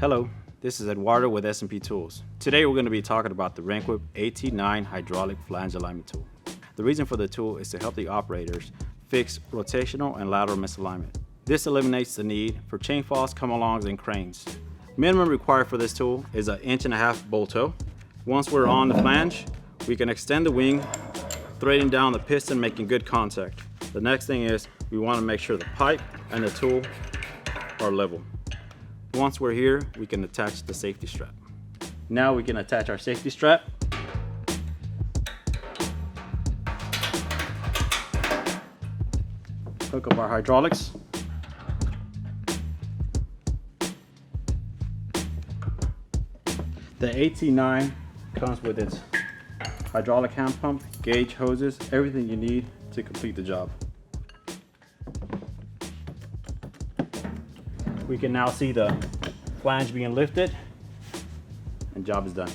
Hello, this is Eduardo with S&P Tools. Today we're going to be talking about the Renquip AT9 hydraulic flange alignment tool. The reason for the tool is to help the operators fix rotational and lateral misalignment. This eliminates the need for chain falls, come-alongs, and cranes. Minimum required for this tool is an 1.5 inch bolt toe. Once we're on the flange, we can extend the wing, threading down the piston, making good contact. The next thing is we want to make sure the pipe and the tool are level. Once we're here, we can attach the safety strap. Now we can attach our safety strap. Hook up our hydraulics. The AT9 comes with its hydraulic hand pump, gauge, hoses, everything you need to complete the job. We can now see the flange being lifted and job is done.